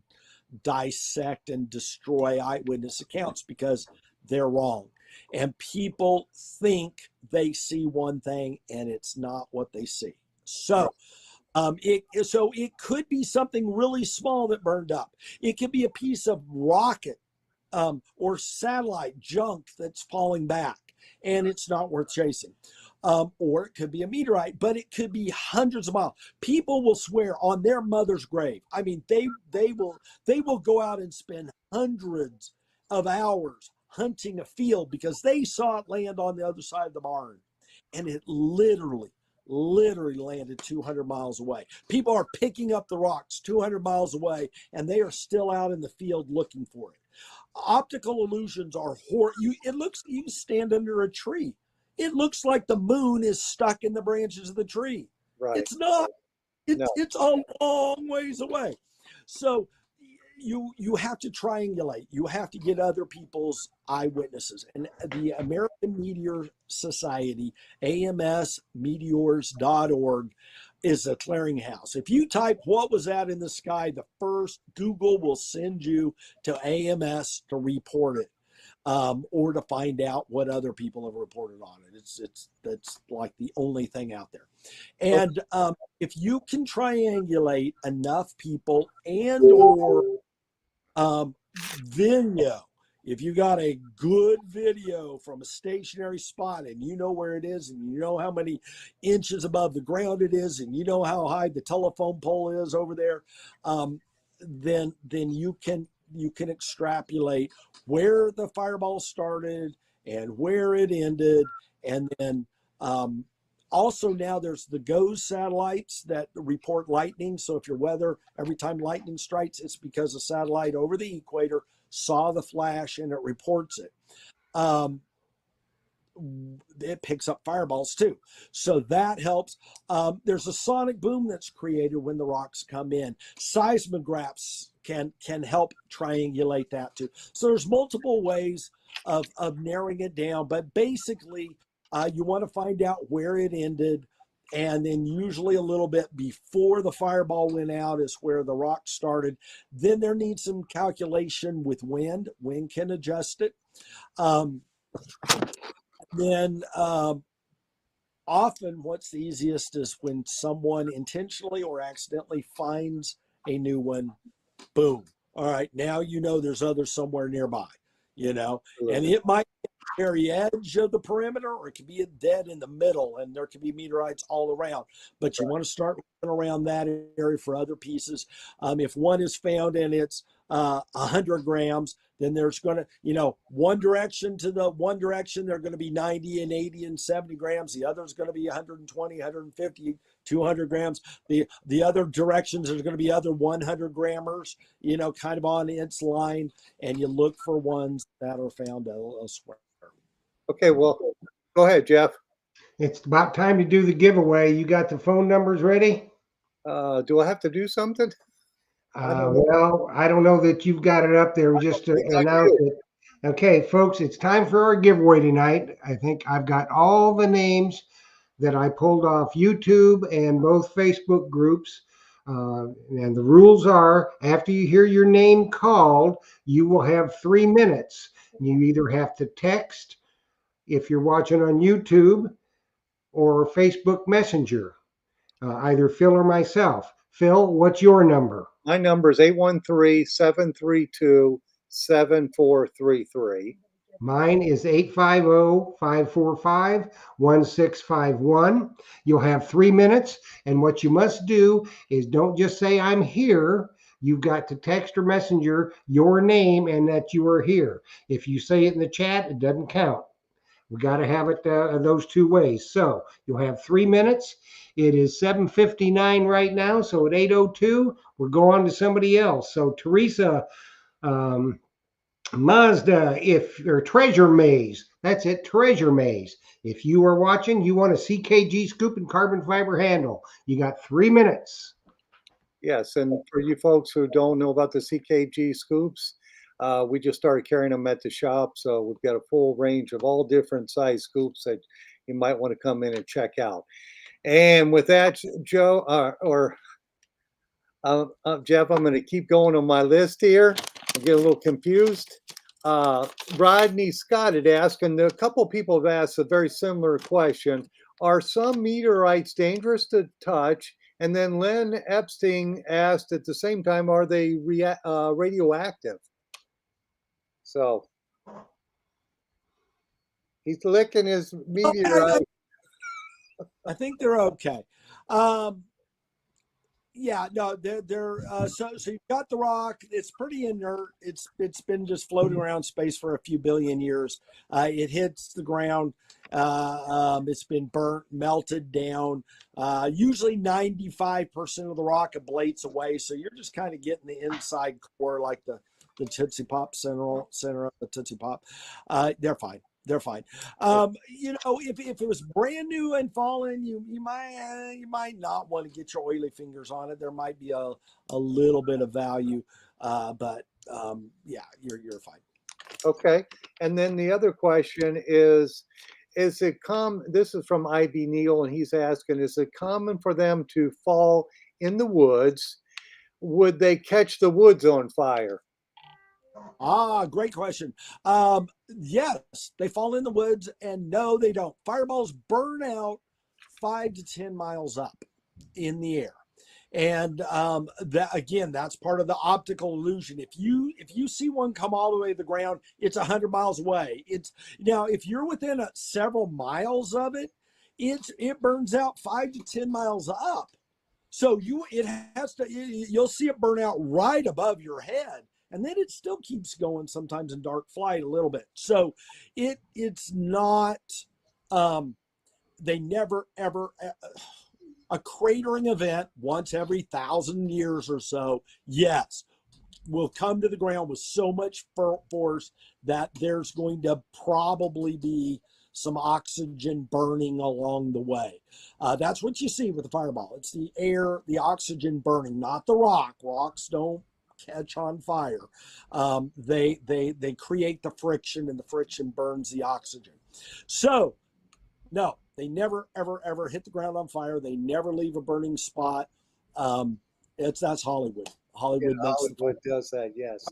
dissect and destroy eyewitness accounts because they're wrong. And people think they see one thing and it's not what they see. So it could be something really small that burned up. It could be a piece of rocket or satellite junk that's falling back and it's not worth chasing. Or it could be a meteorite, but it could be hundreds of miles. People will swear on their mother's grave. I mean, they will go out and spend hundreds of hours hunting a field because they saw it land on the other side of the barn, and it literally landed 200 miles away. People are picking up the rocks 200 miles away, and they are still out in the field looking for it. Optical illusions are horrible. It looks, you can stand under a tree. It looks like the moon is stuck in the branches of the tree. Right. It's not. No. It's a long ways away. So you have to triangulate. You have to get other people's eyewitnesses. And the American Meteor Society, amsmeteors.org, is a clearinghouse. If you type what was that in the sky, the first Google will send you to AMS to report it. Or to find out what other people have reported on it. That's like the only thing out there. And if you can triangulate enough people and or video, if you got a good video from a stationary spot and you know where it is and you know how many inches above the ground it is and you know how high the telephone pole is over there, then you can extrapolate where the fireball started and where it ended. And then also now there's the GOES satellites that report lightning. So if your weather, every time lightning strikes, it's because a satellite over the equator saw the flash and it reports it. It picks up fireballs too. So that helps. There's a sonic boom that's created when the rocks come in. Seismographs can help triangulate that too. So there's multiple ways of narrowing it down, but basically you want to find out where it ended, and then usually a little bit before the fireball went out is where the rock started. Then there needs some calculation with wind. Wind can adjust it. Then often what's the easiest is when someone intentionally or accidentally finds a new one, boom, All right, now you know there's others somewhere nearby, and Absolutely. it might be at the very edge of the perimeter, or it could be dead in the middle, and there could be meteorites all around. But you want to start looking around that area for other pieces. If one is found and it's 100 grams, then there's going to, one direction to the one direction, they're going to be 90 and 80 and 70 grams. The other is going to be 120, 150, 200 grams. The other directions, there's going to be other 100 grammers, kind of on its line, and you look for ones that are found elsewhere. Okay, well, go ahead, Jeff. It's about time to do the giveaway. You got the phone numbers ready? Do I have to do something? I don't know. Well, I don't know that you've got it up there. Just to I think I announce do. it. Okay, folks, it's time for our giveaway tonight. I think I've got all the names that I pulled off YouTube and both Facebook groups. And the rules are after you hear your name called, you will have 3 minutes. You either have to text if you're watching on YouTube or Facebook Messenger, either Phil or myself. Phil, what's your number? My number is 813-732-7433. Mine is 850-545-1651. You'll have 3 minutes. And what you must do is don't just say, I'm here. You've got to text or messenger your name and that you are here. If you say it in the chat, it doesn't count. We got to have it those two ways. So you'll have 3 minutes. It is 7:59 right now. So at 8:02, we'll go on to somebody else. So Teresa, Mazda, or Treasure Maze. That's it, Treasure Maze. If you are watching, you want a CKG scoop and carbon fiber handle. You got 3 minutes. Yes, and for you folks who don't know about the CKG scoops, we just started carrying them at the shop. So we've got a full range of all different size scoops that you might want to come in and check out. And with that, Joe, Jeff, I'm going to keep going on my list here. I get a little confused. Rodney Scott had asked, and a couple people have asked a very similar question. Are some meteorites dangerous to touch? And then Len Epstein asked at the same time, are they radioactive? So he's licking his meteorite. I think they're okay. Yeah, no, they're so you've got the rock. It's pretty inert. It's been just floating around space for a few billion years. It hits the ground. It's been burnt, melted down. Usually 95% of the rock ablates away. So you're just kind of getting the inside core, like the Tootsie Pop center of the Tootsie Pop. They're fine. They're fine. If it was brand new and fallen, you might not want to get your oily fingers on it. There might be a little bit of value, but yeah, you're fine. Okay, and then the other question is it common? This is from IB Neal, and he's asking: is it common for them to fall in the woods? Would they catch the woods on fire? Great question. Yes, they fall in the woods, and no, they don't. Fireballs burn out 5 to 10 miles up in the air. And that's part of the optical illusion. If you see one come all the way to the ground, it's 100 miles away. Now if you're within several miles of it, it burns out 5 to 10 miles up. So you'll see it burn out right above your head. And then it still keeps going sometimes in dark flight a little bit. So it's not, they never ever, a cratering event once every 1,000 years or so, yes, will come to the ground with so much force that there's going to probably be some oxygen burning along the way. That's what you see with the fireball. It's the air, the oxygen burning, not the rock. Rocks don't catch on fire. They create the friction, and the friction burns the oxygen. So no, they never ever hit the ground on fire. They never leave a burning spot. That's Hollywood. Hollywood does that. Yes,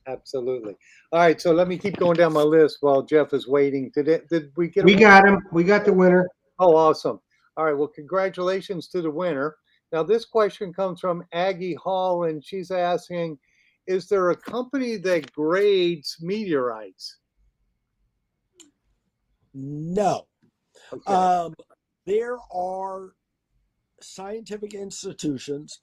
absolutely. All right, so let me keep going down my list while Jeff is waiting. Did we get? We got him. We got the winner. Oh, awesome. All right, well, congratulations to the winner. Now, this question comes from Aggie Hall, and she's asking, is there a company that grades meteorites? No. Okay. There are scientific institutions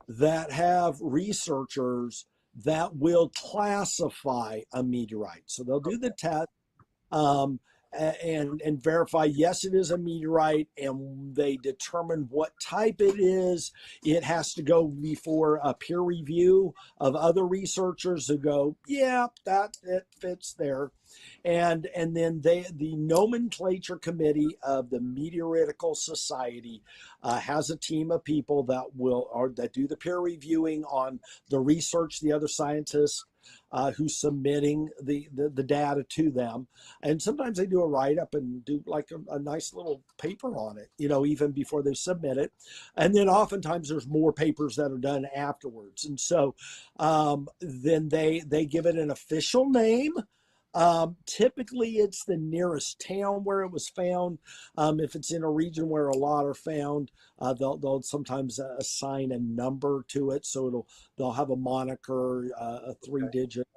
that have researchers that will classify a meteorite. So they'll do the test, um, and verify, yes, it is a meteorite, and they determine what type it is. It has to go before a peer review of other researchers who go, yeah, that it fits there. And then the nomenclature committee of the Meteoritical Society has a team of people that do the peer reviewing on the research, the other scientists who's submitting the data to them. And sometimes they do a write-up and do like a nice little paper on it, even before they submit it. And then oftentimes there's more papers that are done afterwards. And so then they give it an official name. Typically, it's the nearest town where it was found. If it's in a region where a lot are found, they'll sometimes assign a number to it. So they'll have a moniker, a 3-digit,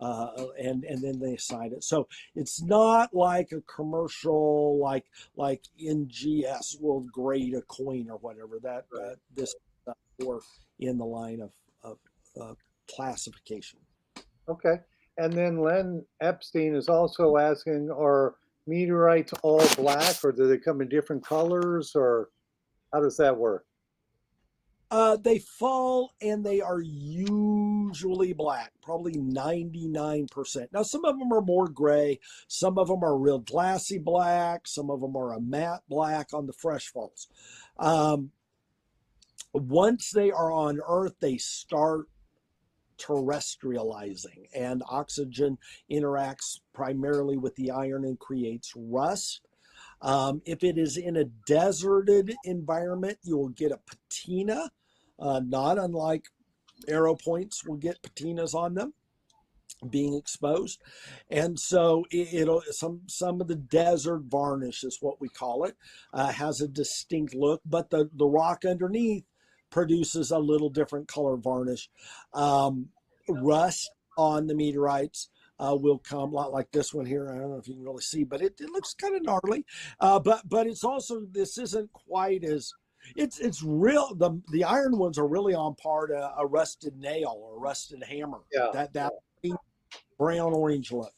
and then they assign it. So it's not like a commercial, like NGS will grade a coin or whatever. This or in the line of classification. Okay. And then Len Epstein is also asking, are meteorites all black, or do they come in different colors, or how does that work? They fall and they are usually black, probably 99%. Now, some of them are more gray. Some of them are real glassy black. Some of them are a matte black on the fresh falls. Once they are on Earth, they start terrestrializing, and oxygen interacts primarily with the iron and creates rust. If it is in a deserted environment, you will get a patina, not unlike arrow points will get patinas on them being exposed. And so it'll some of the desert varnish is what we call it, has a distinct look, but the rock underneath produces a little different color varnish. Rust on the meteorites will come a lot like this one here. I don't know if you can really see, but it looks kind of gnarly. But it's also, this isn't quite as, it's real. The iron ones are really on par to a rusted nail or a rusted hammer. Yeah. That brown orange look.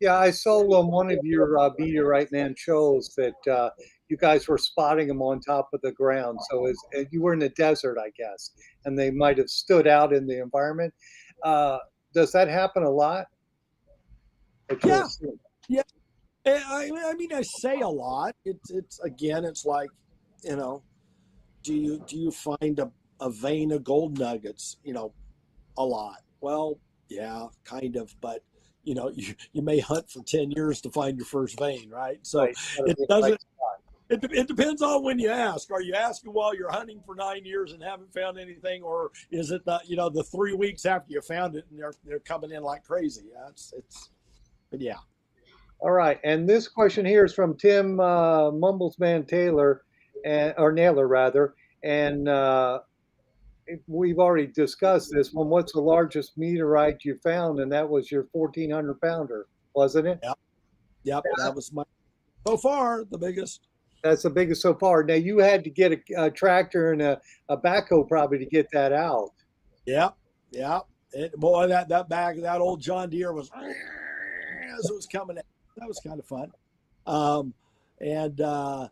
Yeah, I saw on one of your Meteorite Man shows that you guys were spotting them on top of the ground. So you were in the desert, I guess, and they might have stood out in the environment. Does that happen a lot? Yeah, yeah. I mean, I say a lot. It's again, it's like, do you find a vein of gold nuggets, a lot? Well, yeah, kind of, but you may hunt for 10 years to find your first vein, right? So Right. it doesn't. It depends on when you ask. Are you asking while you're hunting for 9 years and haven't found anything, or is it the 3 weeks after you found it and they're coming in like crazy? Yeah, but yeah. All right, and this question here is from Tim Mumblesman Taylor, or Naylor rather, and we've already discussed this one. What's the largest meteorite you found? And that was your 1,400 pounder, wasn't it? Yep. That was so far the biggest. That's the biggest so far. Now you had to get a tractor and a backhoe probably to get that out. Yeah. Boy, that old John Deere was as it was coming out. That was kind of fun. And our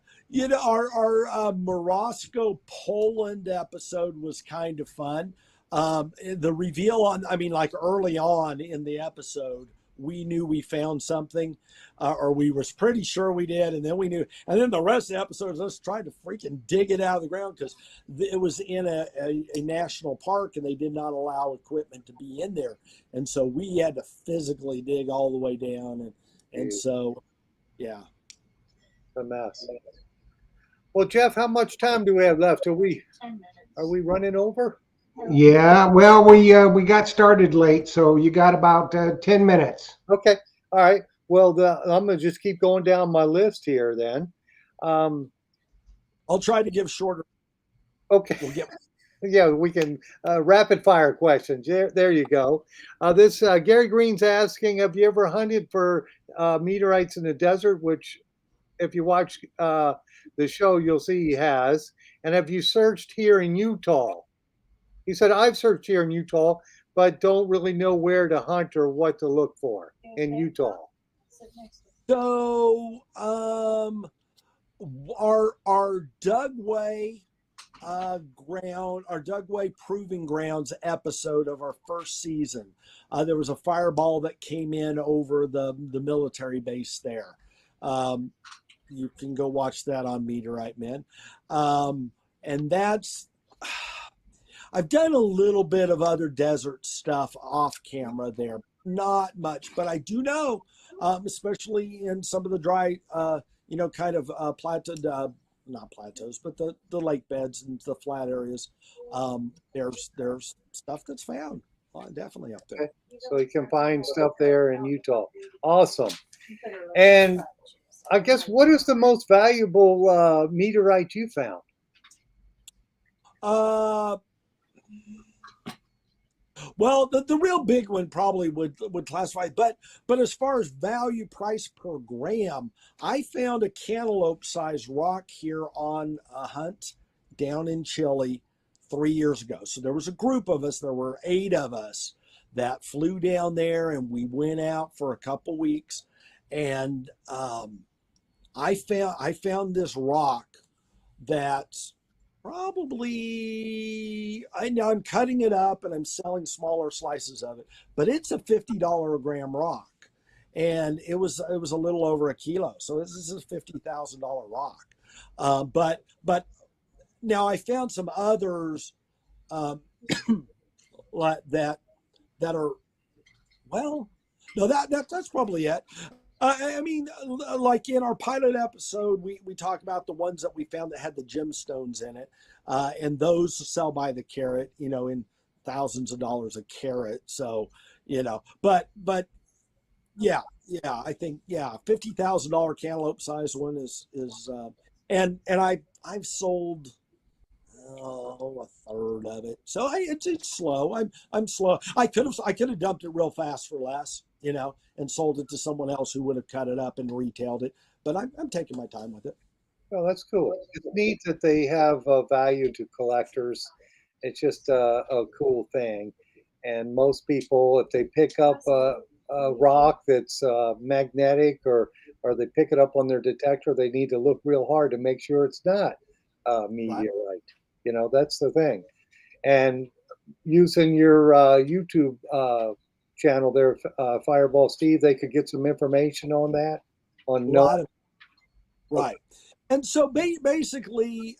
Morosco, Poland episode was kind of fun. The reveal like early on in the episode, we knew we found something, or we was pretty sure we did, and then we knew, and then the rest of the episodes, us trying to freaking dig it out of the ground because it was in a national park and they did not allow equipment to be in there, and so we had to physically dig all the way down, and so, yeah. A mess. Well, Jeff, how much time do we have left? Are we running over? Yeah, well, we got started late, so you got about 10 minutes. Okay. All right. Well, I'm going to just keep going down my list here then. I'll try to give shorter. Okay. We'll get Yeah, we can rapid fire questions. There you go. This Gary Green's asking, have you ever hunted for meteorites in the desert? Which, if you watch the show, you'll see he has. And have you searched here in Utah? He said, I've searched here in Utah, but don't really know where to hunt or what to look for in Utah. So, our Dugway our Dugway Proving Grounds episode of our first season, there was a fireball that came in over the military base there. You can go watch that on Meteorite Man. And that's, I've done a little bit of other desert stuff off camera there, not much, but I do know, especially in some of the dry, kind of plateau, not plateaus, but the lake beds and the flat areas. There's stuff that's found, definitely up there. Okay. So you can find stuff there in Utah. Awesome. And I guess, what is the most valuable meteorite you found? Well, the real big one probably would classify, but as far as value price per gram, I found a cantaloupe sized rock here on a hunt down in Chile 3 years ago. So there was a group of us, there were 8 of us that flew down there, and we went out for a couple weeks, and I found this rock that's probably, I'm cutting it up and I'm selling smaller slices of it, but it's a $50 a gram rock, and it was a little over a kilo. So this is a $50,000 rock. But now I found some others that are, well, no, that's probably it. I mean, like in our pilot episode, we talk about the ones that we found that had the gemstones in it, and those sell by the carat, in thousands of dollars a carat. So, but yeah, I think $50,000 cantaloupe size one is and I've sold a third of it. So it's slow. I'm slow. I could have dumped it real fast for less, and sold it to someone else who would have cut it up and retailed it. But I'm taking my time with it. Well, that's cool. It's neat that they have value to collectors. It's just a cool thing. And most people, if they pick up a rock that's magnetic, or they pick it up on their detector, they need to look real hard to make sure it's not meteorite. Right. That's the thing. And using your YouTube channel there, Fireball Steve, they could get some information on that. Right. And so basically,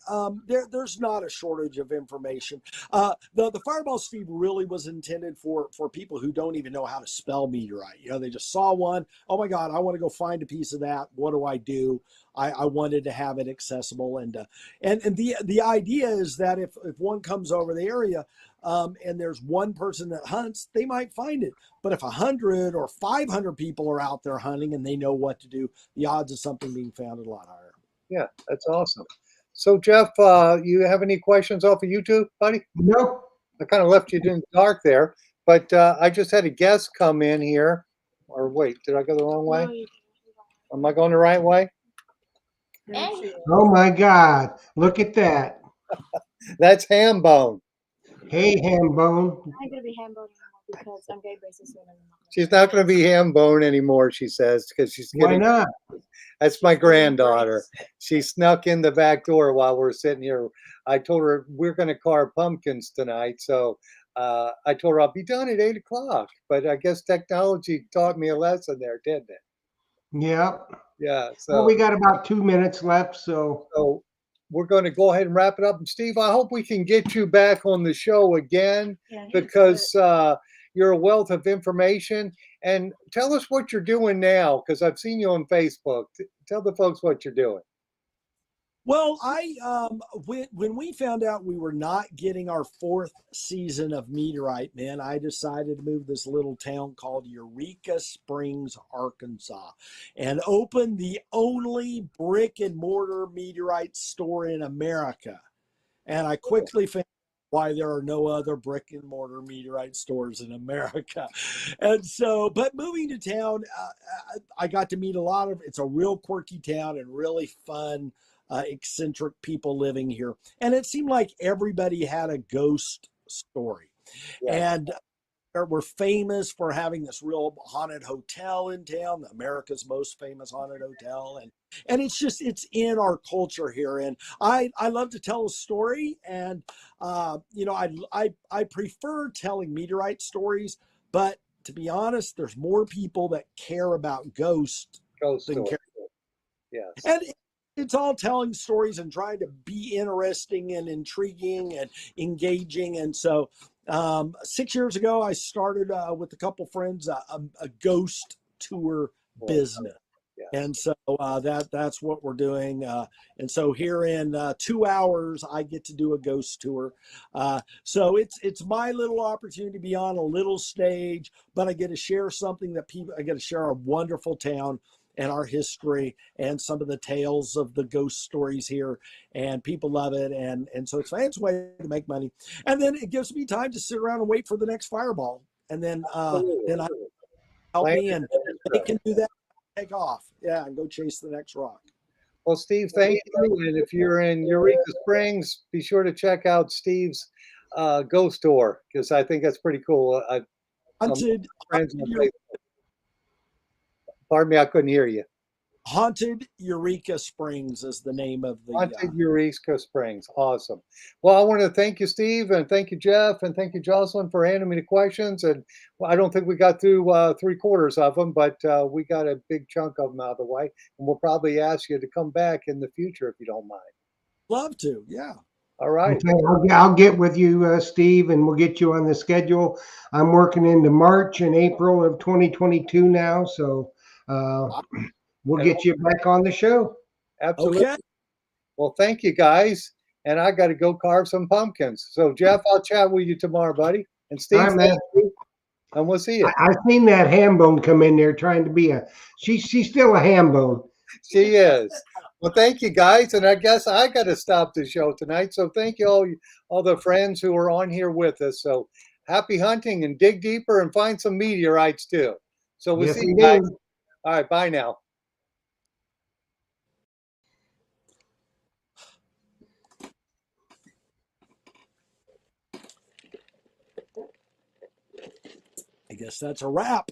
there's not a shortage of information. The Fireball Steve really was intended for people who don't even know how to spell meteorite. They just saw one. Oh my God, I want to go find a piece of that. What do I do? I wanted to have it accessible, and the idea is that if one comes over the area, and there's one person that hunts, they might find it. But if 100 or 500 people are out there hunting and they know what to do, the odds of something being found are a lot higher. Yeah, that's awesome. So, Jeff, you have any questions off of YouTube, buddy? Nope. I kind of left you in the dark there, but I just had a guest come in here. Or wait, did I go the wrong way? Am I going the right way? Oh my God! Look at that. That's Hambone. Hey, Hambone. I'm gonna be Hambone because I'm gay racist. She's not going to be Hambone anymore, she says, because she's Why getting. not? That's my granddaughter. She snuck in the back door while we're sitting here. I told her we're going to carve pumpkins tonight, so I told her I'll be done at 8:00. But I guess technology taught me a lesson there, didn't it? Yep. Yeah. So Well, we got about 2 minutes left, so we're going to go ahead and wrap it up. And Steve, I hope we can get you back on the show again, because you're a wealth of information. And tell us what you're doing now, because I've seen you on Facebook. Tell the folks what you're doing. Well, when we found out we were not getting our 4th season of Meteorite Man, I decided to move this little town called Eureka Springs, Arkansas, and open the only brick and mortar meteorite store in America. And I quickly found why there are no other brick and mortar meteorite stores in America. And so, but moving to town, I got to meet a lot of, it's a real quirky town and really fun, eccentric people living here. And it seemed like everybody had a ghost story. Yeah. And we're famous for having this real haunted hotel in town, America's most famous haunted hotel, and it's in our culture here. And I love to tell a story, and I prefer telling meteorite stories, but to be honest, there's more people that care about ghosts Ghost than story. care. Yes. And it's all telling stories and trying to be interesting and intriguing and engaging. And so 6 years ago, I started with a couple friends a ghost tour business. Yes. And so that's what we're doing. And so here in 2 hours, I get to do a ghost tour. So it's my little opportunity to be on a little stage, but I get to share something that people, I get to share a wonderful town and our history and some of the tales of the ghost stories here, and people love it. And so it's a fancy way to make money. And then it gives me time to sit around and wait for the next fireball. And then I help Plan me, and they it. can do that, take off. Yeah, and go chase the next rock. Well, Steve, thank you. And if you're in Eureka Springs, be sure to check out Steve's ghost tour, because I think that's pretty cool. Haunted, Friends on haunted, Facebook. Pardon me, I couldn't hear you. Haunted Eureka Springs is the name of the. Haunted Eureka Springs. Awesome. Well, I want to thank you, Steve, and thank you, Jeff, and thank you, Jocelyn, for handing me the questions. And I don't think we got through 3/4 of them, but we got a big chunk of them out of the way. And we'll probably ask you to come back in the future if you don't mind. Love to, yeah. All right. Okay, I'll get with you, Steve, and we'll get you on the schedule. I'm working into March and April of 2022 now, so we'll get you back on the show. Absolutely. Okay. Well, thank you, guys. And I got to go carve some pumpkins. So, Jeff, I'll chat with you tomorrow, buddy. And Steve, All right, man. thank you. And we'll see you. I've seen that ham bone come in there trying to be she's still a ham bone. She is. Well, thank you, guys. And I guess I got to stop the show tonight. So thank you all the friends who are on here with us. So happy hunting and dig deeper and find some meteorites too. So we'll Yes, see we you guys. do. All right. Bye now. I guess that's a wrap.